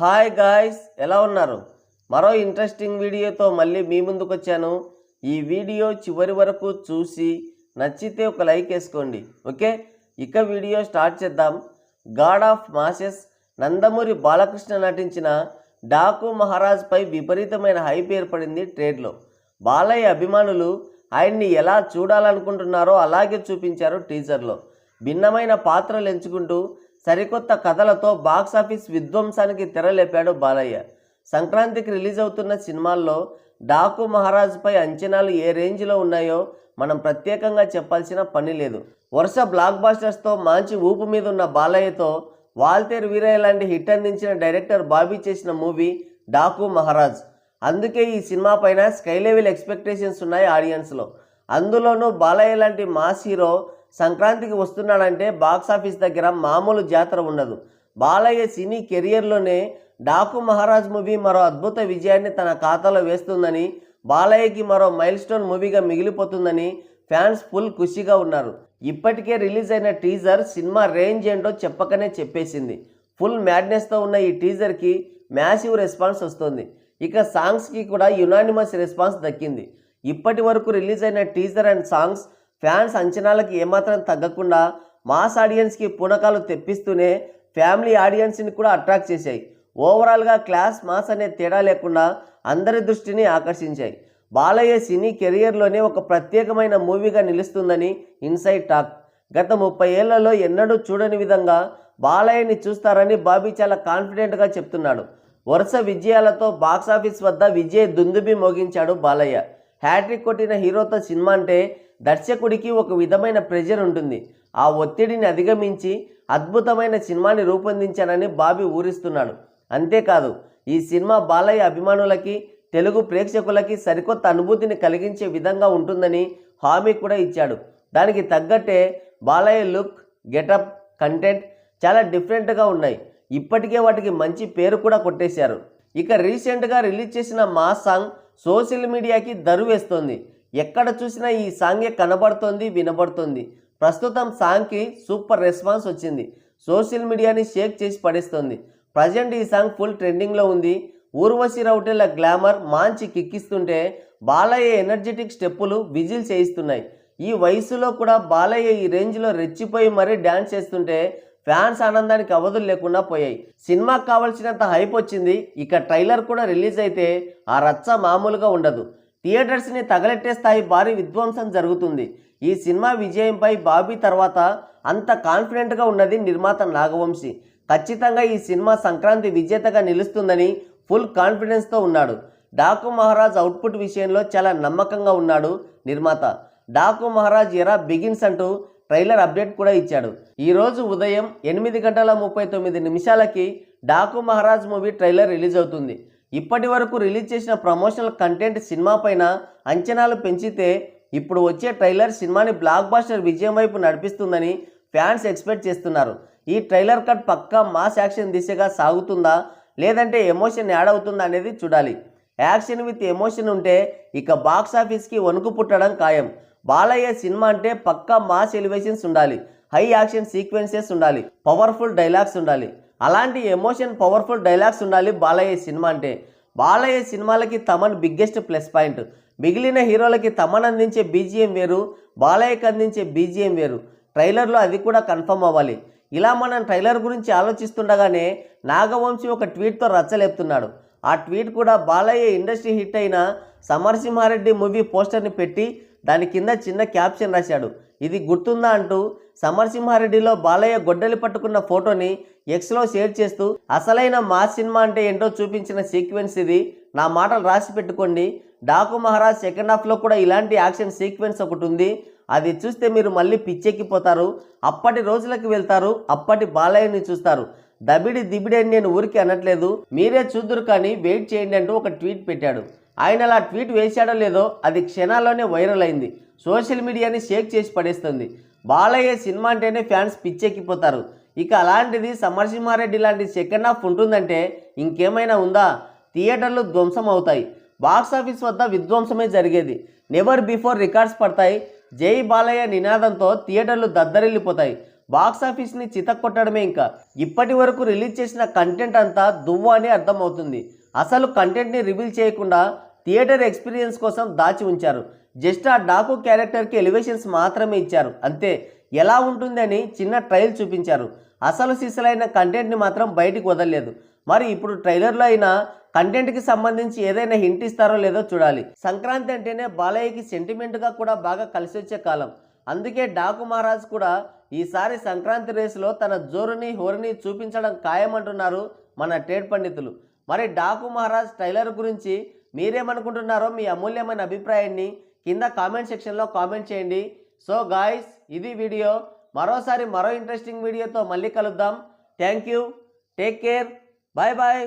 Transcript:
Hi guys, ఎలా ఉన్నారు? మరో ఇంట్రెస్టింగ్ వీడియోతో మళ్ళీ మీ ముందుకు వచ్చాను. ఈ వీడియో చివరి వరకు చూసి నచ్చితే ఒక లైక్ వేసుకోండి. ఓకే, ఇక వీడియో స్టార్ట్ చేద్దాం. God of masses Nandamuri Balakrishna నటించిన డాకు మహారాజ్పై విపరీతమైన హైప్ ఏర్పడింది ట్రేడ్లో. బాలయ్య అభిమానులు ఆయన్ని ఎలా చూడాలనుకుంటున్నారో అలాగే చూపించారు టీజర్లో. భిన్నమైన పాత్రలు ఎంచుకుంటూ సరికొత్త కథలతో బాక్సాఫీస్ విధ్వంసానికి తెరలేపాడు బాలయ్య. సంక్రాంతికి రిలీజ్ అవుతున్న సినిమాల్లో డాకు మహారాజ్పై అంచనాలు ఏ రేంజ్లో ఉన్నాయో మనం ప్రత్యేకంగా చెప్పాల్సిన పని లేదు. వరుస బ్లాక్ బాస్టర్స్తో మంచి ఊపు మీద ఉన్న బాలయ్యతో వాల్తేరు వీరయ్య లాంటి హిట్ అందించిన డైరెక్టర్ బాబీ చేసిన మూవీ డాకు మహారాజ్. అందుకే ఈ సినిమా పైన స్కై లెవెల్ ఎక్స్పెక్టేషన్స్ ఉన్నాయి ఆడియన్స్లో. అందులోనూ బాలయ్య లాంటి మాస్ హీరో సంక్రాంతికి వస్తున్నాడంటే బాక్సాఫీస్ దగ్గర మామూలు జాతర ఉండదు. బాలయ్య సినీ కెరియర్లోనే డాకు మహారాజ్ మూవీ మరో అద్భుత విజయాన్ని తన ఖాతాలో వేస్తుందని, బాలయ్యకి మరో మైల్ స్టోన్ మూవీగా మిగిలిపోతుందని ఫ్యాన్స్ ఫుల్ ఖుషిగా ఉన్నారు. ఇప్పటికే రిలీజ్ అయిన టీజర్ సినిమా రేంజ్ ఏంటో చెప్పకనే చెప్పేసింది. ఫుల్ మ్యాడ్నెస్తో ఉన్న ఈ టీజర్కి మ్యాసివ్ రెస్పాన్స్ వస్తుంది. ఇక సాంగ్స్కి కూడా యునానిమస్ రెస్పాన్స్ దక్కింది. ఇప్పటి వరకు రిలీజ్ అయిన టీజర్ అండ్ సాంగ్స్ ఫ్యాన్స్ అంచనాలకి ఏమాత్రం తగ్గకుండా మాస్ ఆడియన్స్కి పూనకాలు తెప్పిస్తూనే ఫ్యామిలీ ఆడియన్స్ని కూడా అట్రాక్ట్ చేశాయి. ఓవరాల్గా క్లాస్ మాస్ అనే తేడా లేకుండా అందరి దృష్టిని ఆకర్షించాయి. బాలయ్య సినీ కెరియర్లోనే ఒక ప్రత్యేకమైన మూవీగా నిలుస్తుందని ఇన్సైడ్ టాక్. గత 30 ఏళ్లలో ఎన్నడూ చూడని విధంగా బాలయ్యని చూస్తారని బాబీ చాలా కాన్ఫిడెంట్గా చెప్తున్నాడు. వరుస విజయాలతో బాక్సాఫీస్ వద్ద విజయ్ దుందుబి మోగించాడు బాలయ్య. హ్యాట్రిక్ కొట్టిన హీరోతో సినిమా అంటే దర్శకుడికి ఒక విధమైన ప్రెజర్ ఉంటుంది. ఆ ఒత్తిడిని అధిగమించి అద్భుతమైన సినిమాని రూపొందించానని బాబీ ఊరిస్తున్నాడు. అంతేకాదు, ఈ సినిమా బాలయ్య అభిమానులకి, తెలుగు ప్రేక్షకులకి సరికొత్త అనుభూతిని కలిగించే విధంగా ఉంటుందని హామీ కూడా ఇచ్చాడు. దానికి తగ్గట్టే బాలయ్య లుక్, గెటప్, కంటెంట్ చాలా డిఫరెంట్గా ఉన్నాయి. ఇప్పటికే వాటికి మంచి పేరు కూడా కొట్టేశారు. ఇక రీసెంట్గా రిలీజ్ చేసిన మా సాంగ్ సోషల్ మీడియాకి దరువు వేస్తోంది. ఎక్కడ చూసినా ఈ సాంగే కనబడుతోంది, వినబడుతోంది. ప్రస్తుతం సాంగ్కి సూపర్ రెస్పాన్స్ వచ్చింది. సోషల్ మీడియాని షేక్ చేసి పడేస్తోంది. ప్రజెంట్ ఈ సాంగ్ ఫుల్ ట్రెండింగ్లో ఉంది. ఊర్వశి రౌటేల గ్లామర్ మంచి కిక్కిస్తుంటే బాలయ్య ఎనర్జెటిక్ స్టెప్పులు విజిల్ చేయిస్తున్నాయి. ఈ వయసులో కూడా బాలయ్య ఈ రేంజ్లో రెచ్చిపోయి మరీ డ్యాన్స్ చేస్తుంటే ఫ్యాన్స్ ఆనందానికి అవధులు లేకుండా పోయాయి. సినిమాకి కావాల్సినంత హైప్ వచ్చింది. ఇక ట్రైలర్ కూడా రిలీజ్ అయితే ఆ రచ్చ మామూలుగా ఉండదు. థియేటర్స్ని తగలెట్టే స్థాయి భారీ విధ్వంసం జరుగుతుంది. ఈ సినిమా విజయంపై బాబీ తర్వాత అంత కాన్ఫిడెంట్గా ఉన్నది నిర్మాత నాగవంశి. ఖచ్చితంగా ఈ సినిమా సంక్రాంతి విజేతగా నిలుస్తుందని ఫుల్ కాన్ఫిడెన్స్తో ఉన్నాడు. డాకు మహారాజ్ అవుట్పుట్ విషయంలో చాలా నమ్మకంగా ఉన్నాడు నిర్మాత. డాకు మహారాజ్ ఎరా బిగిన్స్ అంటూ ట్రైలర్ అప్డేట్ కూడా ఇచ్చాడు. ఈరోజు ఉదయం 8:39 Daaku Maharaj movie trailer release అవుతుంది. ఇప్పటి వరకు రిలీజ్ చేసిన ప్రమోషనల్ కంటెంట్ సినిమా పైన అంచనాలు పెంచితే ఇప్పుడు వచ్చే ట్రైలర్ సినిమాని బ్లాక్ బాస్టర్ విజయం వైపు నడిపిస్తుందని ఫ్యాన్స్ ఎక్స్పెక్ట్ చేస్తున్నారు. ఈ ట్రైలర్ కట్ పక్కా మాస్ యాక్షన్ దిశగా సాగుతుందా, లేదంటే ఎమోషన్ యాడ్ అవుతుందా అనేది చూడాలి. యాక్షన్ విత్ ఎమోషన్ ఉంటే ఇక బాక్స్ ఆఫీస్కి వణుకు పుట్టడం ఖాయం. బాలయ్య సినిమా అంటే పక్కా మాస్ ఎలివేషన్స్ ఉండాలి, హై యాక్షన్ సీక్వెన్సెస్ ఉండాలి, పవర్ఫుల్ డైలాగ్స్ ఉండాలి. అలాంటి ఎమోషన్ పవర్ఫుల్ డైలాగ్స్ ఉండాలి బాలయ్య సినిమా అంటే. బాలయ్య సినిమాలకి తమన్ బిగ్గెస్ట్ ప్లస్ పాయింట్. మిగిలిన హీరోలకి తమన్ అందించే బీజిఎం వేరు, బాలయ్యకి అందించే బీజిఎం వేరు. ట్రైలర్లో అది కూడా కన్ఫర్మ్ అవ్వాలి. ఇలా మనం ట్రైలర్ గురించి ఆలోచిస్తుండగానే నాగవంశి ఒక ట్వీట్తో రచ్చలేపుతున్నాడు. ఆ ట్వీట్ కూడా బాలయ్య ఇండస్ట్రీ హిట్ అయిన సమరసింహారెడ్డి మూవీ పోస్టర్ని పెట్టి దాని కింద చిన్న క్యాప్షన్ రాశాడు. ఇది గుర్తుందా అంటూ సమరసింహారెడ్డిలో బాలయ్య గొడ్డలి పట్టుకున్న ఫోటోని ఎక్స్లో షేర్ చేస్తూ అసలైన మాస్ సినిమా అంటే ఏంటో చూపించిన సీక్వెన్స్ ఇది. నా మాటలు రాసి పెట్టుకోండి. డాకు మహారాజ్ సెకండ్ హాఫ్లో కూడా ఇలాంటి యాక్షన్ సీక్వెన్స్ ఒకటి ఉంది. అది చూస్తే మీరు మళ్ళీ పిచ్చెక్కిపోతారు. అప్పటి రోజులకు వెళ్తారు, అప్పటి బాలయ్యని చూస్తారు. దబిడి దిబిడి అని నేను ఊరికి అనట్లేదు, మీరే చూద్దరు కానీ వెయిట్ చేయండి అంటూ ఒక ట్వీట్ పెట్టాడు. ఆయన అలా ట్వీట్ వేశాడో లేదో అది క్షణాల్లోనే వైరల్ అయింది. సోషల్ మీడియాని షేక్ చేసి పడేస్తుంది. బాలయ్య సినిమా అంటేనే ఫ్యాన్స్ పిచ్చెక్కిపోతారు. ఇక అలాంటిది సమరసింహారెడ్డి లాంటి సెకండ్ హాఫ్ ఉంటుందంటే ఇంకేమైనా ఉందా? థియేటర్లు ధ్వంసం అవుతాయి, బాక్సాఫీస్ వద్ద విధ్వంసమే జరిగేది. నెవర్ బిఫోర్ రికార్డ్స్ పడతాయి. జై బాలయ్య నినాదంతో థియేటర్లు దద్దరిల్లిపోతాయి. బాక్స్ ఆఫీస్ని చితక్కొట్టడమే. ఇంకా ఇప్పటి వరకు రిలీజ్ చేసిన కంటెంట్ అంతా దువ్వు అని అర్థమవుతుంది. అసలు కంటెంట్ని రివీల్ చేయకుండా థియేటర్ ఎక్స్పీరియన్స్ కోసం దాచి ఉంచారు. జస్ట్ ఆ డాకు క్యారెక్టర్కి ఎలివేషన్స్ మాత్రమే ఇచ్చారు అంతే. ఎలా ఉంటుందని చిన్న ట్రైల్ చూపించారు. అసలు సిసలైన కంటెంట్ని మాత్రం బయటికి వదలలేదు. మరి ఇప్పుడు ట్రైలర్లో అయినా కంటెంట్కి సంబంధించి ఏదైనా హింట్ ఇస్తారో లేదో చూడాలి. సంక్రాంతి అంటేనే బాలయ్యకి సెంటిమెంట్గా కూడా బాగా కలిసి వచ్చే కాలం. అందుకే డాకు మహారాజ్ కూడా ఈసారి సంక్రాంతి రేసులో తన జోరుని హోరుని చూపించడం ఖాయమంటున్నారు మన ట్రేడ్ పండితులు. మరి డాకు మహారాజ్ ట్రైలర్ గురించి మీరేమనుకుంటున్నారో మీ అమూల్యమైన అభిప్రాయాన్ని కింద కామెంట్ సెక్షన్లో కామెంట్ చేయండి. సో గాయ్స్, ఇది వీడియో. మరో ఇంట్రెస్టింగ్ వీడియోతో మళ్ళీ కలుద్దాం. Thank you, take care, bye bye.